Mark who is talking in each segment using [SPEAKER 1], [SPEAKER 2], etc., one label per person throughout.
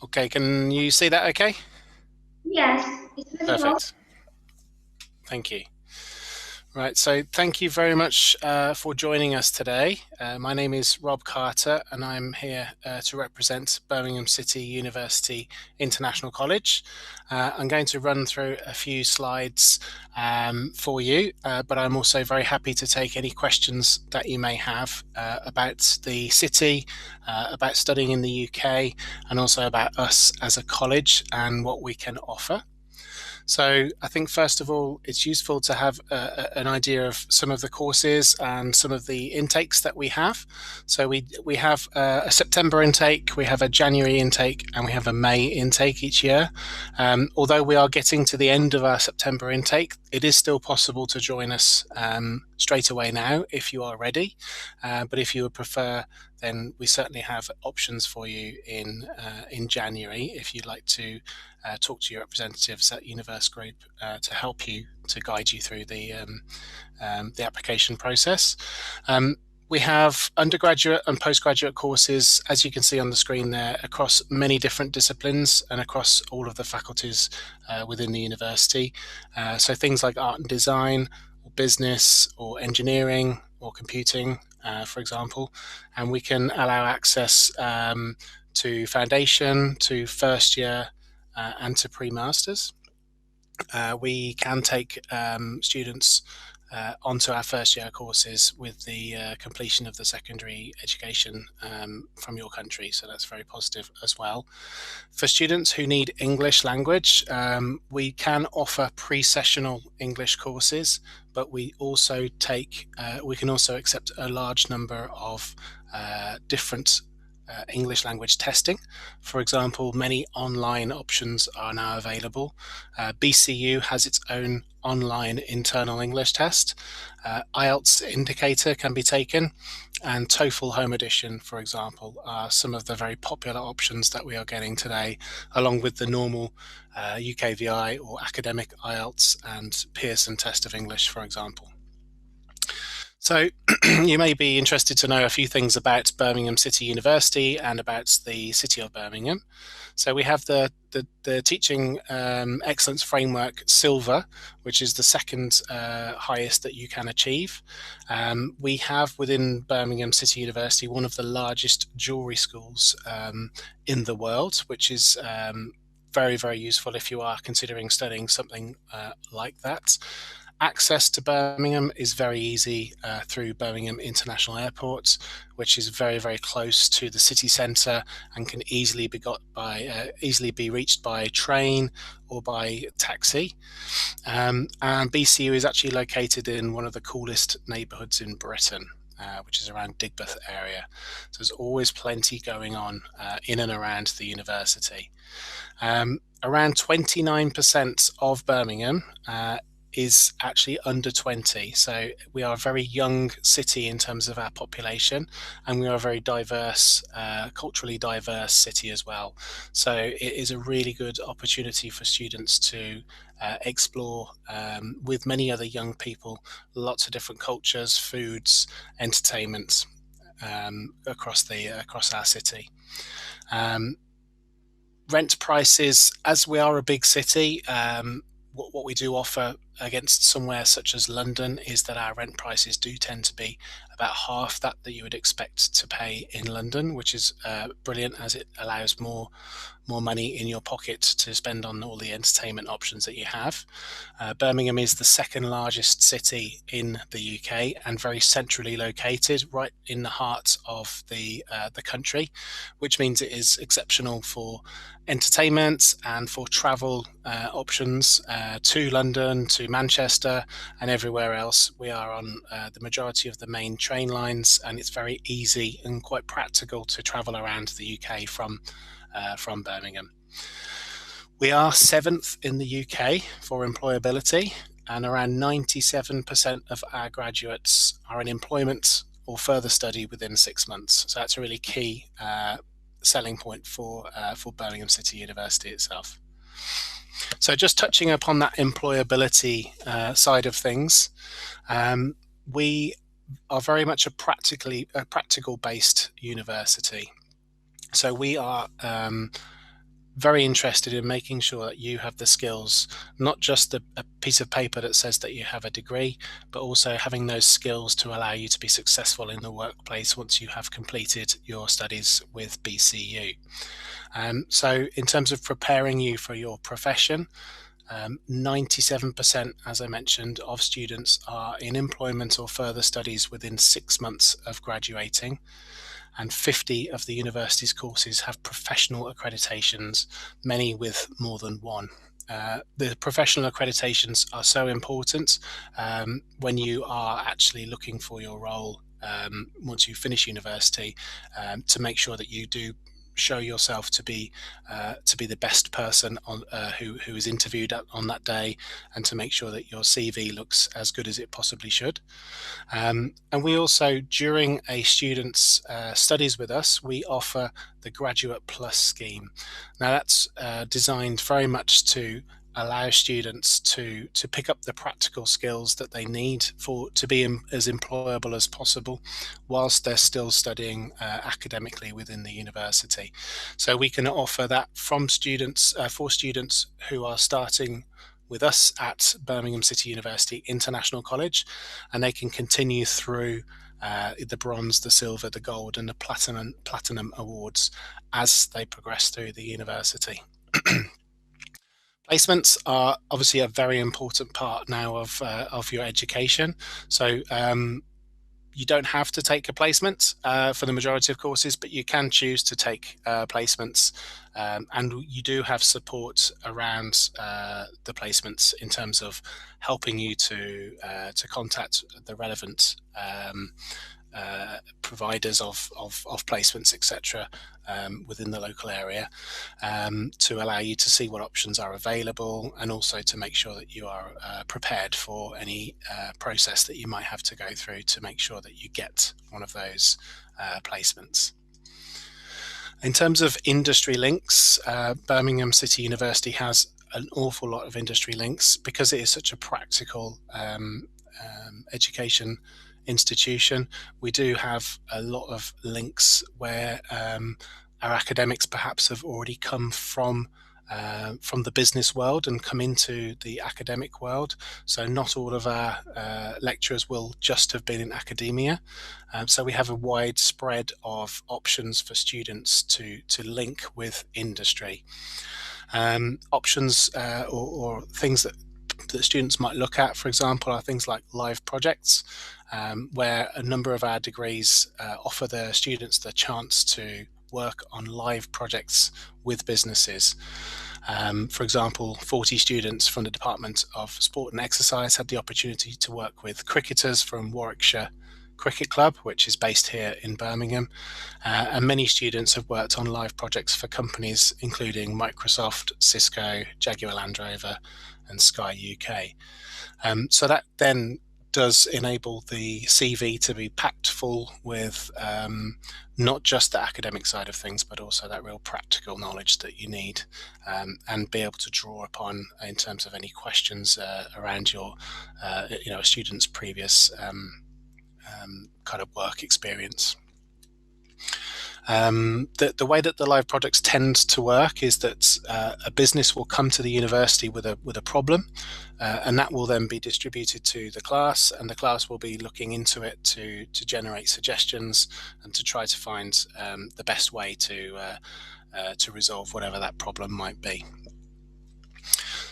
[SPEAKER 1] Okay, can you see that okay?
[SPEAKER 2] Yes, it's visible.
[SPEAKER 1] Perfect. Thank you. Right, so thank you very much for joining us today. My name is Rob Carter, and I'm here to represent Birmingham City University International College. I'm going to run through a few slides for you, but I'm also very happy to take any questions that you may have about the city, about studying in the UK, and also about us as a college and what we can offer. So I think first of all, it's useful to have an idea of some of the courses and some of the intakes that we have. So we have a September intake, we have a January intake, and we have a May intake each year. Although we are getting to the end of our September intake, it is still possible to join us straight away now if you are ready. But if you would prefer, then we certainly have options for you in January if you'd like to talk to your representatives at Universe Group to help you, to guide you through the application process. We have undergraduate and postgraduate courses, as you can see on the screen there, across many different disciplines and across all of the faculties within the university. So things like art and design, or business, or engineering, or computing, for example. And we can allow access to foundation, to first year, and to pre-masters. We can take students onto our first year courses with the completion of the secondary education from your country, so that's very positive as well. For students who need English language, we can offer pre-sessional English courses, but we can also accept a large number of different English language testing. For example, many online options are now available. BCU has its own online internal English test. IELTS indicator can be taken, and TOEFL Home Edition, for example, are some of the very popular options that we are getting today, along with the normal UKVI or academic IELTS and Pearson test of English, for example. So you may be interested to know a few things about Birmingham City University and about the City of Birmingham. So we have the Teaching Excellence Framework Silver, which is the second highest that you can achieve. We have within Birmingham City University one of the largest jewellery schools in the world, which is very, very useful if you are considering studying something like that. Access to Birmingham is very easy through Birmingham International Airport, which is very, very close to the city centre and can easily be reached by train or by taxi. And BCU is actually located in one of the coolest neighbourhoods in Britain, which is around Digbeth area. So there's always plenty going on in and around the university. Around 29% of Birmingham is actually under 20. So we are a very young city in terms of our population, and we are a very diverse, culturally diverse city as well. So it is a really good opportunity for students to explore with many other young people, lots of different cultures, foods, entertainment across our city. Rent prices, as we are a big city, what we do offer against somewhere such as London is that our rent prices do tend to be about half that you would expect to pay in London, which is brilliant, as it allows more money in your pocket to spend on all the entertainment options that you have. Birmingham is the second largest city in the UK and very centrally located, right in the heart of the country, which means it is exceptional for entertainment and for travel options to London, to Manchester, and everywhere else. We are on the majority of the main train lines, and it's very easy and quite practical to travel around the UK from Birmingham. We are 7th in the UK for employability, and around 97% of our graduates are in employment or further study within 6 months. So that's a really key selling point for Birmingham City University itself. So just touching upon that employability side of things, we are very much a practical based university. So we are very interested in making sure that you have the skills, not just a piece of paper that says that you have a degree, but also having those skills to allow you to be successful in the workplace once you have completed your studies with BCU. So in terms of preparing you for your profession, 97%, as I mentioned, of students are in employment or further studies within 6 months of graduating, and 50 of the university's courses have professional accreditations, many with more than one. The professional accreditations are so important when you are actually looking for your role once you finish university, to make sure that you do show yourself to be the best person on, who is interviewed on that day, and to make sure that your CV looks as good as it possibly should. And we also, during a student's studies with us, we offer the Graduate Plus scheme. Now that's designed very much to allow students to pick up the practical skills that they need to be as employable as possible whilst they're still studying academically within the university. So we can offer that from students for students who are starting with us at Birmingham City University International College, and they can continue through the bronze, the silver, the gold, and the platinum awards as they progress through the university. Placements are obviously a very important part now of your education. So you don't have to take a placement for the majority of courses, but you can choose to take placements, and you do have support around the placements in terms of helping you to contact the relevant providers of placements, etc., within the local area, to allow you to see what options are available, and also to make sure that you are prepared for any process that you might have to go through to make sure that you get one of those placements. In terms of industry links, Birmingham City University has an awful lot of industry links because it is such a practical education institution. We do have a lot of links where our academics perhaps have already come from the business world and come into the academic world. So not all of our lecturers will just have been in academia. So we have a wide spread of options for students to link with industry. Options or things that students might look at, for example, are things like live projects, where a number of our degrees offer the students the chance to work on live projects with businesses. For example, 40 students from the Department of Sport and Exercise had the opportunity to work with cricketers from Warwickshire Cricket Club, which is based here in Birmingham, and many students have worked on live projects for companies including Microsoft, Cisco, Jaguar Land Rover, and Sky UK. So that then does enable the CV to be packed full with not just the academic side of things, but also that real practical knowledge that you need, and be able to draw upon in terms of any questions around your, a student's previous kind of work experience. The way that the live projects tend to work is that a business will come to the university with a problem, and that will then be distributed to the class, and the class will be looking into it to generate suggestions and to try to find the best way to resolve whatever that problem might be.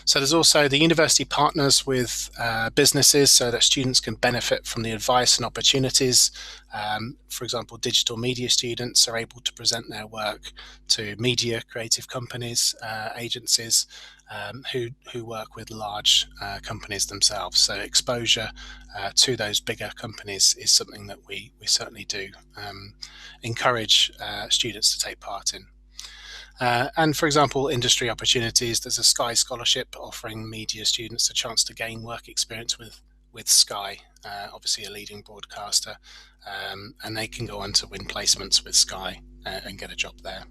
[SPEAKER 1] So there's also the university partners with businesses so that students can benefit from the advice and opportunities. For example, digital media students are able to present their work to media creative companies, agencies who work with large companies themselves. So exposure to those bigger companies is something that we certainly do encourage students to take part in. And for example, industry opportunities, there's a Sky Scholarship offering media students a chance to gain work experience with Sky, obviously a leading broadcaster, and they can go on to win placements with Sky and get a job there.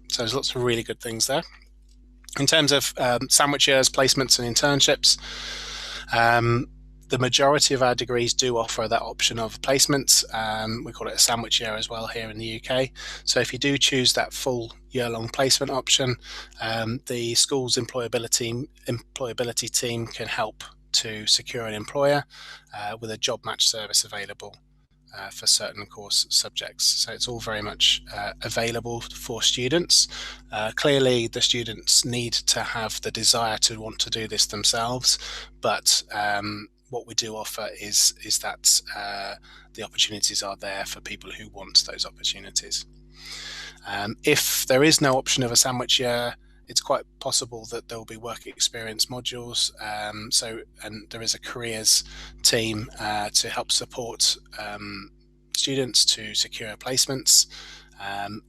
[SPEAKER 1] So there's lots of really good things there. In terms of sandwich years, placements and internships, the majority of our degrees do offer that option of placement. We call it a sandwich year as well here in the UK. So if you do choose that full year-long placement option, the school's employability team can help to secure an employer with a job match service available for certain course subjects. So it's all very much available for students. Clearly, the students need to have the desire to want to do this themselves, but what we do offer is that the opportunities are there for people who want those opportunities. If there is no option of a sandwich year, it's quite possible that there will be work experience modules. And there is a careers team to help support students to secure placements.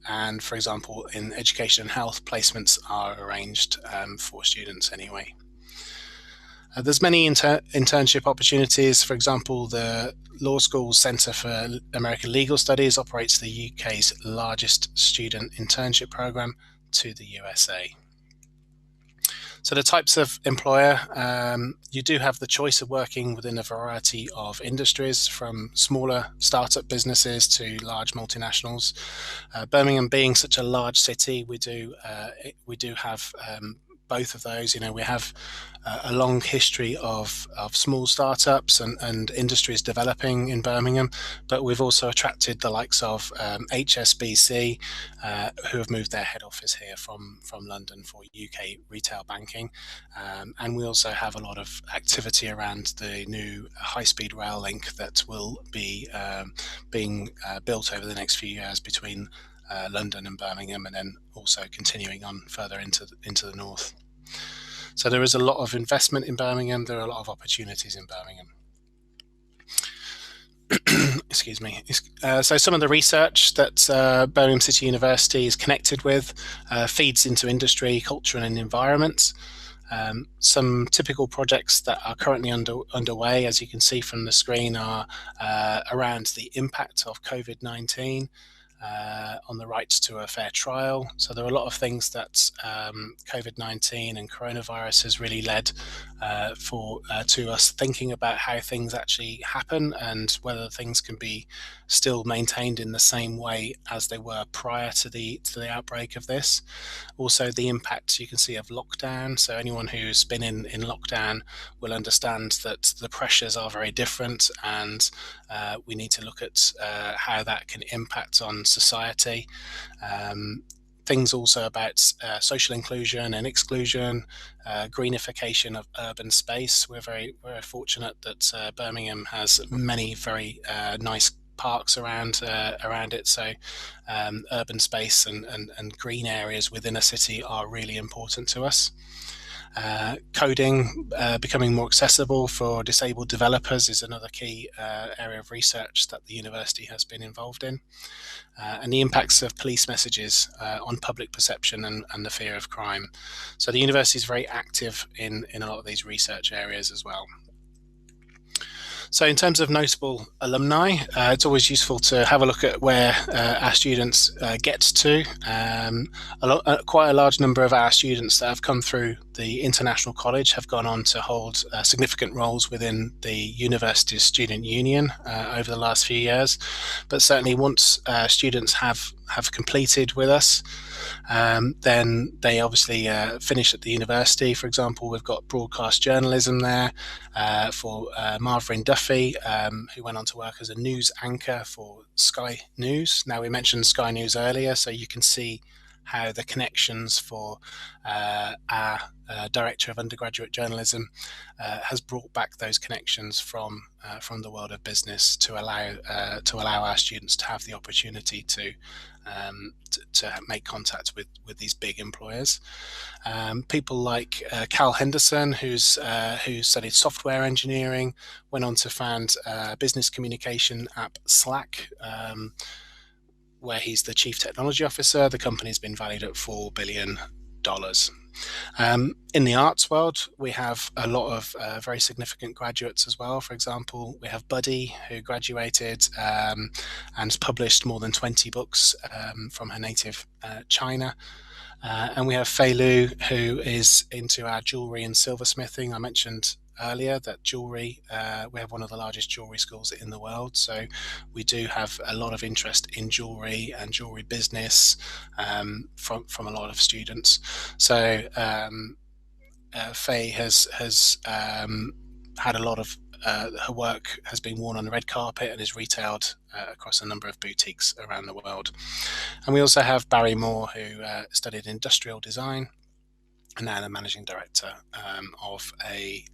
[SPEAKER 1] And for example, in education and health, placements are arranged for students anyway. There's many internship opportunities. For example, the Law School's Centre for American Legal Studies operates the UK's largest student internship program to the USA. So the types of employer, you do have the choice of working within a variety of industries, from smaller startup businesses to large multinationals. Birmingham being such a large city, we do have both of those. We have a long history of small startups and industries developing in Birmingham, but we've also attracted the likes of HSBC, who have moved their head office here from London for UK retail banking. And we also have a lot of activity around the new high-speed rail link that will be being built over the next few years between London and Birmingham, and then also continuing on further into the north. So there is a lot of investment in Birmingham. There are a lot of opportunities in Birmingham. Excuse me. So some of the research that Birmingham City University is connected with feeds into industry, culture and environment. Some typical projects that are currently underway, as you can see from the screen, are around the impact of COVID-19 on the right to a fair trial. So there are a lot of things that COVID-19 and coronavirus has really led to us thinking about how things actually happen and whether things can be still maintained in the same way as they were prior to the outbreak of this. Also, the impact you can see of lockdown. So anyone who's been in lockdown will understand that the pressures are very different, and we need to look at how that can impact on society. Things also about social inclusion and exclusion, greenification of urban space. We're very fortunate that Birmingham has many very nice parks around it. So urban space and green areas within a city are really important to us. Coding becoming more accessible for disabled developers is another key area of research that the university has been involved in. And the impacts of police messages on public perception and the fear of crime. So the university is very active in a lot of these research areas as well. So in terms of notable alumni, it's always useful to have a look at where our students get to. Quite a large number of our students that have come through the International College have gone on to hold significant roles within the university's student union over the last few years. But certainly once students have completed with us, then they obviously finish at the university. For example, we've got broadcast journalism there for Marvin Duffy, who went on to work as a news anchor for Sky News. Now, we mentioned Sky News earlier, so you can see how the connections for our Director of Undergraduate Journalism has brought back those connections from the world of business to allow our students to have the opportunity to make contact with these big employers. People like Cal Henderson, who studied software engineering, went on to found business communication app Slack, where he's the chief technology officer. The company's been valued at $4 billion. In the arts world, we have a lot of very significant graduates as well. For example, we have Buddy, who graduated and has published more than 20 books from her native China. And we have Fei Lu, who is into our jewelry and silversmithing. I mentioned earlier, that jewelry, we have one of the largest jewelry schools in the world, so we do have a lot of interest in jewelry and jewelry business from a lot of students. So Faye has had a lot of her work has been worn on the red carpet and is retailed across a number of boutiques around the world. And we also have Barry Moore, who studied industrial design and now the managing director of a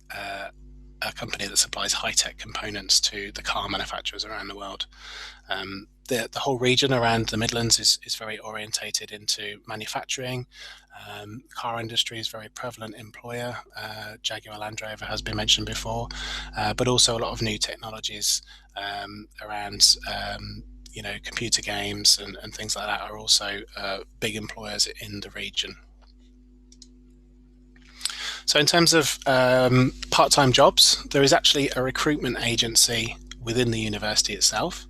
[SPEAKER 1] company that supplies high-tech components to the car manufacturers around the world. The whole region around the Midlands is very orientated into manufacturing. Car industry is a very prevalent employer. Jaguar Land Rover has been mentioned before, but also a lot of new technologies around computer games and things like that are also big employers in the region. So in terms of part-time jobs, there is actually a recruitment agency within the university itself,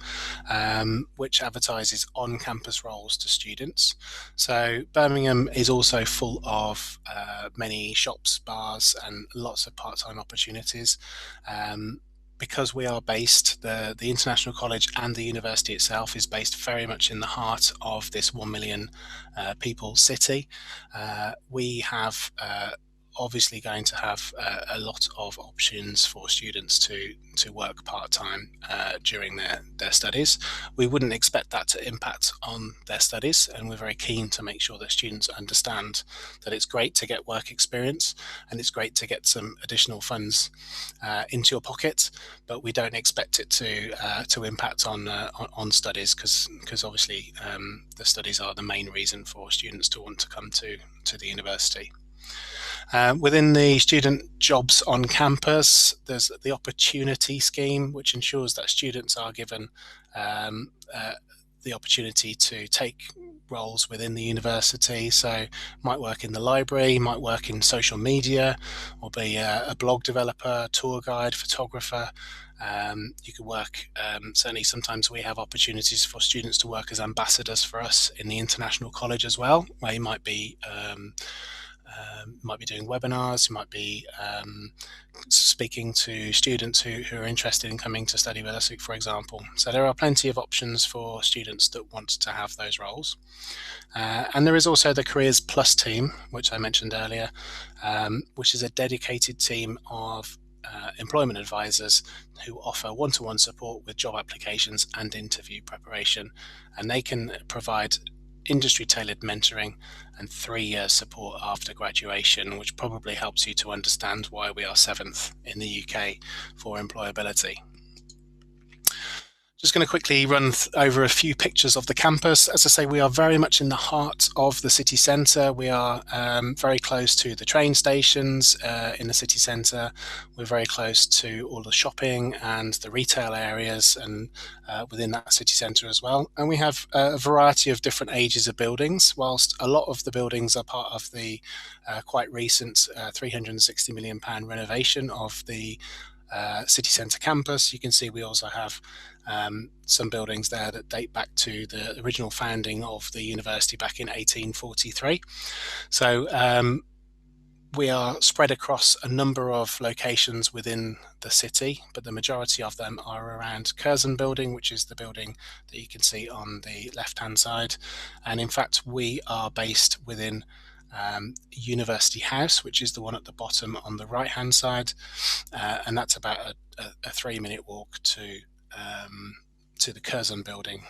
[SPEAKER 1] which advertises on-campus roles to students. So Birmingham is also full of many shops, bars, and lots of part-time opportunities. Because we are based, the International College and the university itself is based very much in the heart of this 1 million people city. We have obviously going to have a lot of options for students to work part-time during their studies. We wouldn't expect that to impact on their studies, and we're very keen to make sure that students understand that it's great to get work experience and it's great to get some additional funds into your pocket, but we don't expect it to impact on studies, because obviously the studies are the main reason for students to want to come to the university. Within the student jobs on campus, there's the opportunity scheme, which ensures that students are given the opportunity to take roles within the university. So might work in the library, might work in social media, or be a blog developer, tour guide, photographer. You could work, certainly sometimes we have opportunities for students to work as ambassadors for us in the International College as well, where you might be doing webinars, might be speaking to students who are interested in coming to study with us, for example. So there are plenty of options for students that want to have those roles. And there is also the Careers Plus team, which I mentioned earlier, which is a dedicated team of employment advisors who offer one-to-one support with job applications and interview preparation, and they can provide industry-tailored mentoring and 3-year support after graduation, which probably helps you to understand why we are 7th in the UK for employability. Just going to quickly run over a few pictures of the campus. As I say, we are very much in the heart of the city centre. We are very close to the train stations in the city centre. We're very close to all the shopping and the retail areas and within that city centre as well. And we have a variety of different ages of buildings, whilst a lot of the buildings are part of the quite recent £360 million renovation of the city centre campus. You can see we also have some buildings there that date back to the original founding of the university back in 1843. So we are spread across a number of locations within the city, but the majority of them are around Curzon Building, which is the building that you can see on the left-hand side. And in fact, we are based within University House, which is the one at the bottom on the right-hand side, and that's about a 3-minute walk to the Curzon Building,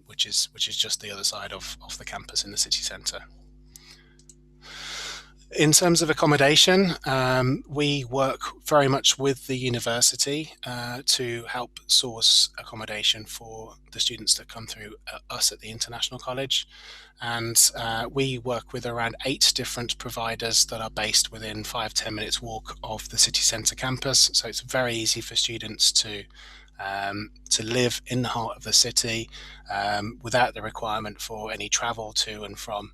[SPEAKER 1] which is just the other side of the campus in the city centre. In terms of accommodation, we work very much with the university to help source accommodation for the students that come through us at the International College. And we work with around 8 different providers that are based within 5-10 minutes walk of the city centre campus. So it's very easy for students to live in the heart of the city without the requirement for any travel to and from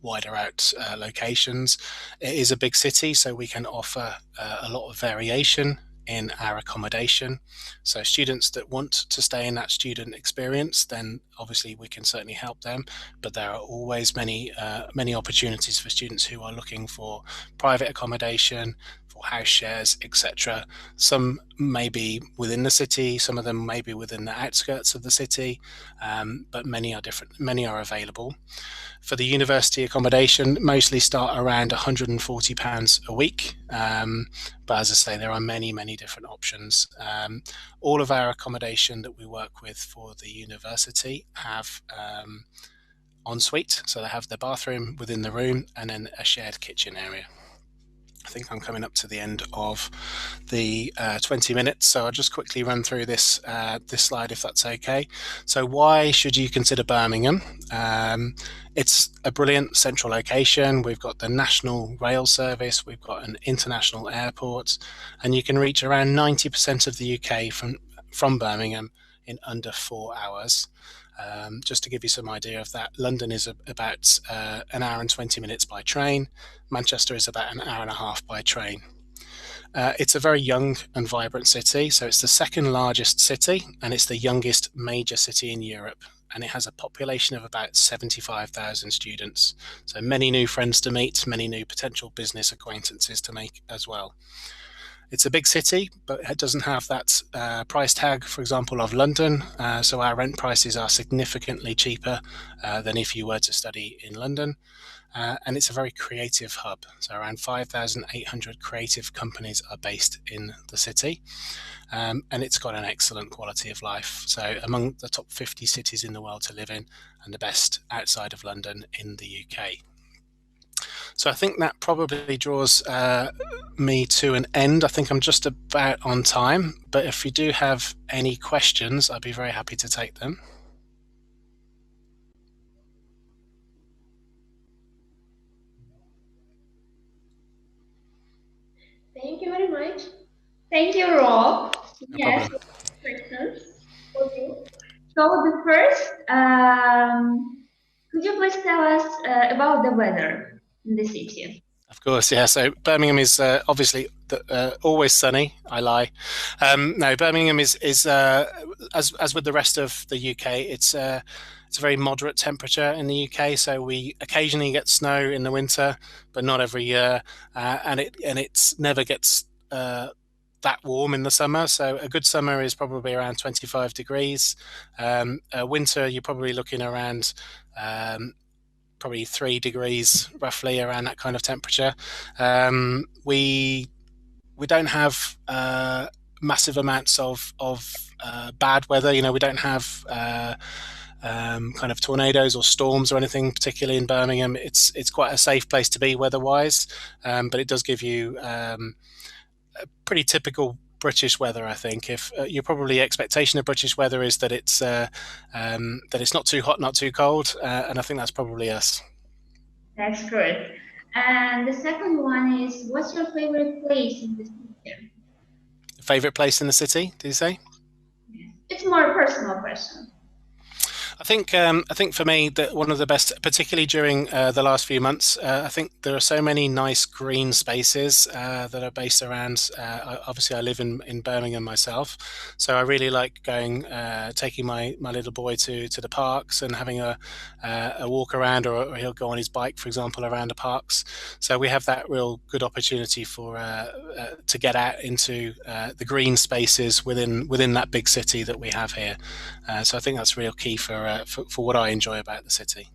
[SPEAKER 1] wider out locations. It is a big city, so we can offer a lot of variation in our accommodation. So students that want to stay in that student experience, then obviously we can certainly help them, but there are always many opportunities for students who are looking for private accommodation, for house shares, etc. Some may be within the city, some of them may be within the outskirts of the city, but many are different, many are available. For the university accommodation, mostly start around £140 a week, but as I say, there are many different options. All of our accommodation that we work with for the university have ensuite, so they have the bathroom within the room and then a shared kitchen area. I think I'm coming up to the end of the 20 minutes, so I'll just quickly run through this slide if that's okay. So why should you consider Birmingham? It's a brilliant central location. We've got the national rail service, we've got an international airport, and you can reach around 90% of the UK from Birmingham in under 4 hours. Just to give you some idea of that, London is about an hour and 20 minutes by train. Manchester is about an hour and a half by train. It's a very young and vibrant city, so it's the second largest city and it's the youngest major city in Europe, and it has a population of about 75,000 students. So many new friends to meet, many new potential business acquaintances to make as well. It's a big city, but it doesn't have that price tag, for example, of London. So our rent prices are significantly cheaper than if you were to study in London. And it's a very creative hub. So around 5,800 creative companies are based in the city. And it's got an excellent quality of life. So among the top 50 cities in the world to live in, and the best outside of London in the UK. So I think that probably draws me to an end. I think I'm just about on time, but if you do have any questions, I'd be very happy to take them.
[SPEAKER 2] Thank you very much. Thank you, Rob.
[SPEAKER 1] No
[SPEAKER 2] yes,
[SPEAKER 1] problem.
[SPEAKER 2] questions. Okay. So the first, could you please tell us about the weather in the city?
[SPEAKER 1] Of course, yeah. So Birmingham is obviously always sunny. I lie. No, Birmingham is as with the rest of the UK, it's a very moderate temperature in the UK. So we occasionally get snow in the winter, but not every year, and it never gets that warm in the summer. So a good summer is probably around 25 degrees. Winter, you're probably looking around probably 3 degrees, roughly around that kind of temperature. We don't have massive amounts of bad weather. You know, we don't have kind of tornadoes or storms or anything, particularly in Birmingham. It's quite a safe place to be weather-wise, but it does give you a pretty typical British weather. I think if your probably expectation of British weather is that it's not too hot, not too cold, and I think that's probably us.
[SPEAKER 2] That's good. And the second one is, what's your favorite place in the city?
[SPEAKER 1] Favorite place in the city? Did you say?
[SPEAKER 2] Yes. It's more a personal question.
[SPEAKER 1] I think for me that one of the best, particularly during the last few months, I think there are so many nice green spaces that are based around. Obviously, I live in Birmingham myself, so I really like going, taking my little boy to the parks and having a walk around, or he'll go on his bike, for example, around the parks. So we have that real good opportunity for to get out into the green spaces within that big city that we have here. So I think that's real key for what I enjoy about the city.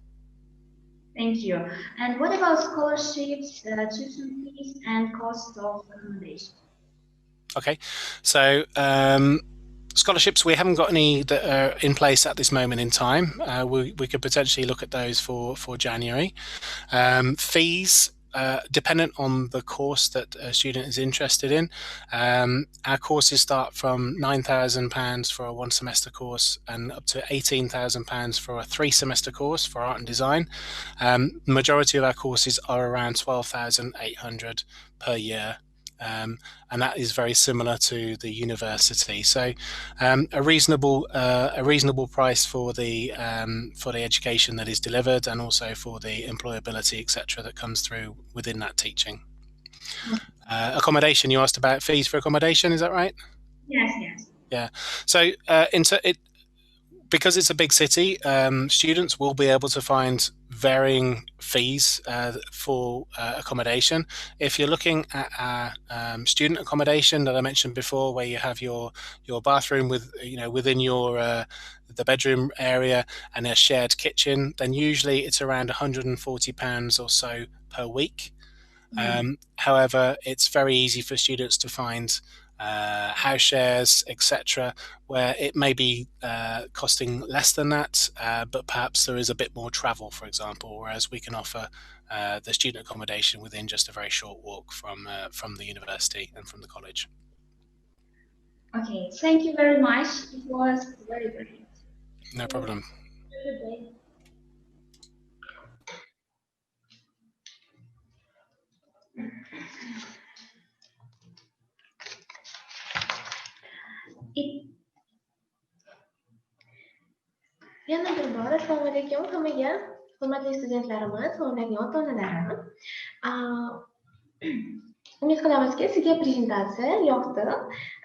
[SPEAKER 2] Thank you. And what about scholarships, tuition fees, and cost of accommodation?
[SPEAKER 1] Okay, so scholarships, we haven't got any that are in place at this moment in time. We could potentially look at those for January. Fees, dependent on the course that a student is interested in. Our courses start from £9,000 for a 1 semester course and up to £18,000 for a 3 semester course for art and design. The majority of our courses are around 12,800 per year. And that is very similar to the university. So a reasonable price for the education that is delivered, and also for the employability, etc., that comes through within that teaching. Accommodation, you asked about fees for accommodation, is that right?
[SPEAKER 2] Yes, yes.
[SPEAKER 1] Yeah. So because it's a big city, students will be able to find varying fees for accommodation. If you're looking at student accommodation that I mentioned before, where you have your bathroom with within your the bedroom area and a shared kitchen, then usually it's around £140 or so per week. However, it's very easy for students to find house shares, etc., where it may be costing less than that, but perhaps there is a bit more travel, for example, whereas we can offer the student accommodation within just a very short walk from the university and from the college.
[SPEAKER 2] Okay, thank you very much. It was very great.
[SPEAKER 1] No problem.
[SPEAKER 2] Have a good day. Yana bir bora assalomu alaykum hammaga. Hurmatli studentlarimiz va ularning ota-onalari. Umid qilamizki, sizga prezentatsiya yoqdi.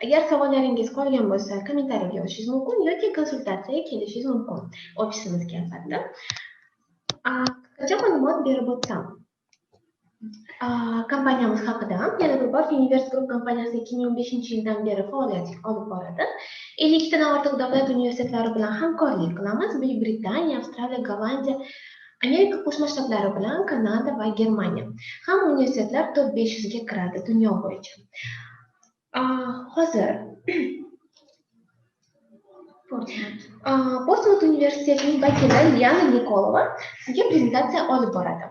[SPEAKER 2] Agar savollaringiz qolgan bo'lsa, kommentariyaga yozishingiz mumkin yoki konsultatsiyaga kelishingiz mumkin ofisimizga albatta. Qisqacha ma'lumot berib o'tsam. Kompaniyamiz haqida yana bir bor University Group kompaniyasi 2015-yildan beri faoliyat olib boradi. 52 dan ortiq davlat universitetlari bilan hamkorlik qilamiz. Buyuk Britaniya, Avstraliya, Gollandiya, Amerika Qo'shma Shtatlari bilan Kanada va Germaniya. Hamma universitetlar top 500 ga kiradi dunyo bo'yicha. Hozir Portsmouth universitetining vakili Liana Nikolova sizga prezentatsiya olib boradi.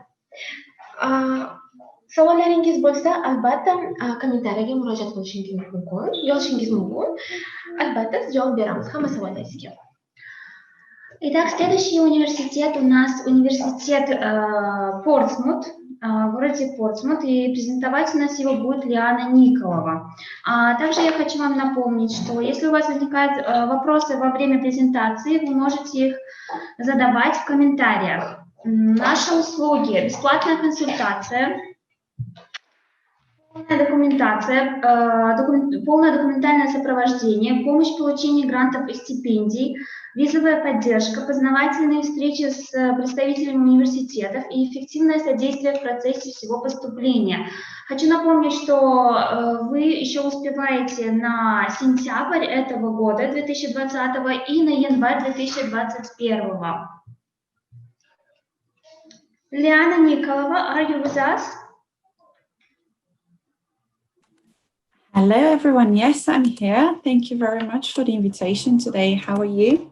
[SPEAKER 2] Savollaringiz bo'lsa, albatta kommentariyaga murojaat qilishingiz mumkin, yozishingiz mumkin. Albatta javob beramiz hamma savollaringizga. Итак, следующий университет у нас университет Портсмут, в городе Портсмут, и презентовать у нас его будет Лиана Николова. Также я хочу вам напомнить, что если у вас возникают вопросы во время презентации, вы можете их задавать в комментариях. Наши услуги: бесплатная консультация, полное документальное сопровождение, помощь в получении грантов и стипендий, визовая поддержка, познавательные встречи с представителями университетов и эффективное содействие в процессе всего поступления. Хочу напомнить, что вы еще успеваете на сентябрь этого года, 2020, и на январь 2021. Liana Nikolova, are you with us?
[SPEAKER 3] Hello everyone, yes, I'm here. Thank you very much for the invitation today. How are you?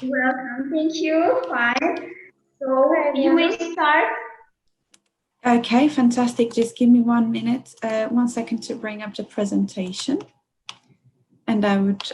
[SPEAKER 2] Welcome, thank you, fine. So you may start.
[SPEAKER 3] Okay, fantastic. Just give me 1 minute, 1 second to bring up the presentation. And I would